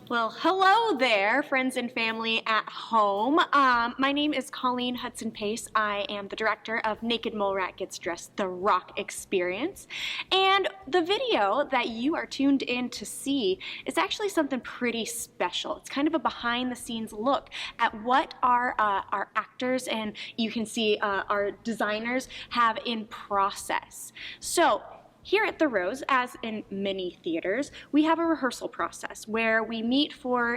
Well, hello there, friends and family at home. My name is Colleen Hudson Pace. I am the director of Naked Mole Rat Gets Dressed, the Rock Experience. And the video that you are tuned in to see is actually something pretty special. It's kind of a behind the scenes look at what our actors and you can see our designers have in process. So, here at The Rose, as in many theaters, we have a rehearsal process where we meet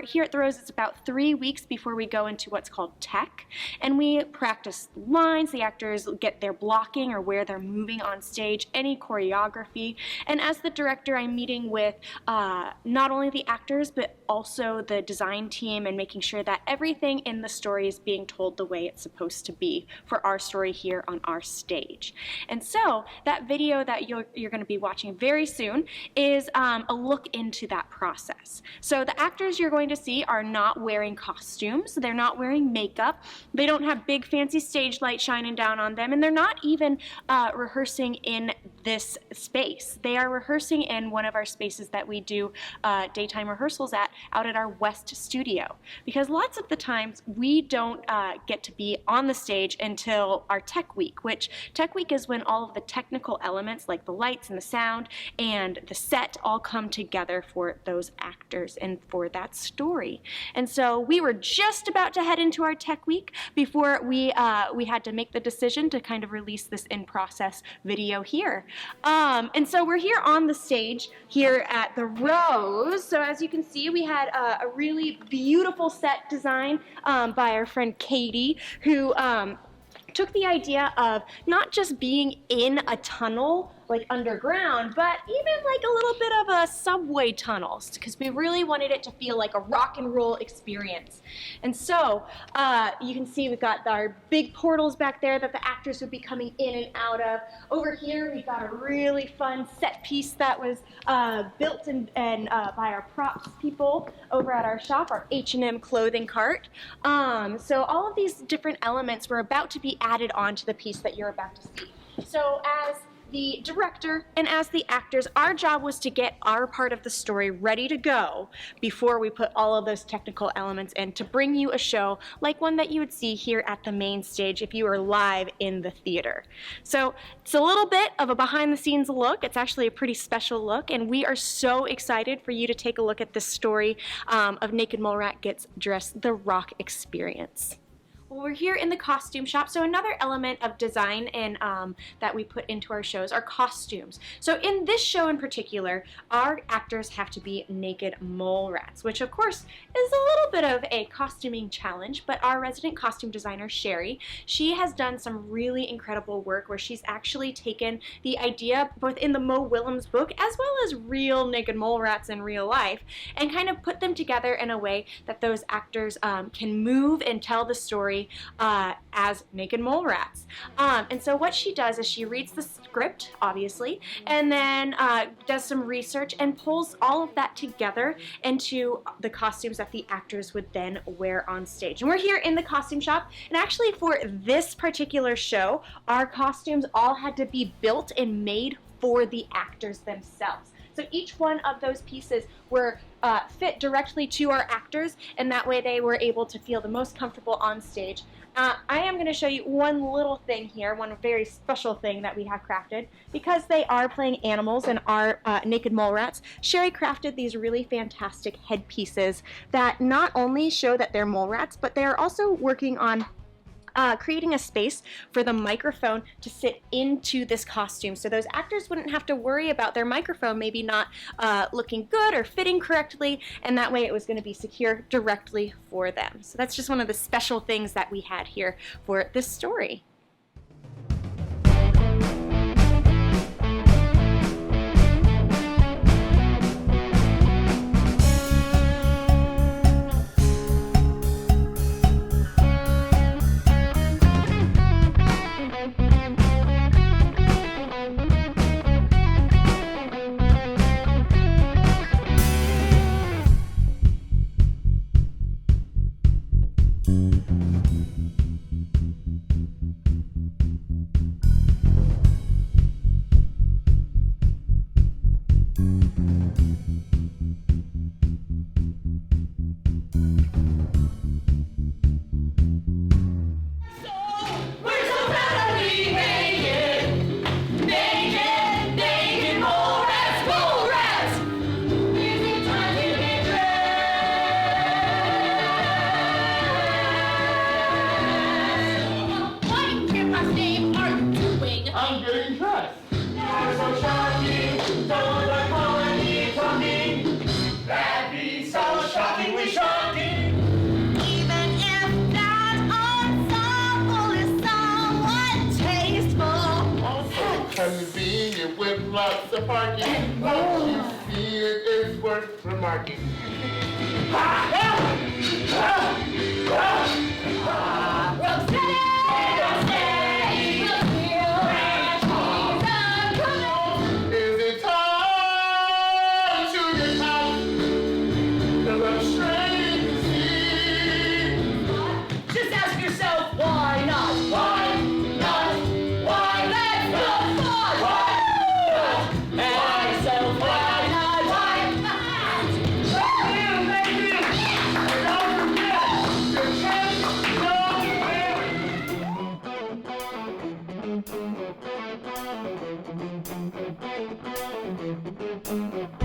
here at The Rose, it's about 3 weeks before we go into what's called tech, and we practice lines, the actors get their blocking or where they're moving on stage, any choreography, and as the director, I'm meeting with not only the actors, but also the design team and making sure that everything in the story is being told the way it's supposed to be for our story here on our stage. And so, that video that you're going to be watching very soon is a look into that process. So the actors you're going to see are not wearing costumes, they're not wearing makeup, they don't have big fancy stage lights shining down on them, and they're not even rehearsing in this space. They are rehearsing in one of our spaces that we do daytime rehearsals out at our West studio. Because lots of the times we don't get to be on the stage until our tech week, which tech week is when all of the technical elements like the lights and the sound and the set all come together for those actors and for that story. And so we were just about to head into our tech week before we had to make the decision to kind of release this in-process video here. And so we're here on the stage here at The Rose. So as you can see, we had a really beautiful set design by our friend Katie, who took the idea of not just being in a tunnel like underground, but even like a little bit of a subway tunnels, because we really wanted it to feel like a rock and roll experience. And so you can see we've got our big portals back there that the actors would be coming in and out of. Over here we've got a really fun set piece that was built by our props people over at our shop, our H&M clothing cart. So all of these different elements were about to be added onto the piece that you're about to see. So as the director and as the actors, our job was to get our part of the story ready to go before we put all of those technical elements in to bring you a show like one that you would see here at the main stage if you were live in the theater. So it's a little bit of a behind the scenes look. It's actually a pretty special look, and we are so excited for you to take a look at this story of Naked Mole Rat Gets Dressed, the Rock Experience. Well, we're here in the costume shop, so another element of design and that we put into our shows are costumes. So in this show in particular, our actors have to be naked mole rats, which of course is a little bit of a costuming challenge, but our resident costume designer, Sherry, she has done some really incredible work where she's actually taken the idea both in the Mo Willems book as well as real naked mole rats in real life and kind of put them together in a way that those actors can move and tell the story as naked mole rats. And so what she does is she reads the script, obviously, and then does some research and pulls all of that together into the costumes that the actors would then wear on stage. And we're here in the costume shop, and actually for this particular show, our costumes all had to be built and made for the actors themselves. So each one of those pieces were fit directly to our actors, and that way they were able to feel the most comfortable on stage. I am going to show you one little thing here, one very special thing that we have crafted. Because they are playing animals and are naked mole rats, Sherry crafted these really fantastic headpieces that not only show that they're mole rats, but they are also working on creating a space for the microphone to sit into this costume, so those actors wouldn't have to worry about their microphone maybe not looking good or fitting correctly, and that way it was going to be secure directly for them. So that's just one of the special things that we had here for this story. I'm getting dressed. You're so shocking, don't like colony talking. That'd be so shockingly shocking. Even if that ensemble is somewhat tasteful. Also convenient with lots of parking. Once you see it, it's worth remarking. Is it time to get out? 'Cause I'm straight to see. Just ask yourself, why not? Why not? Why let's go fun? Why not? Why so why not? Why not? Don't forget, your chance, don't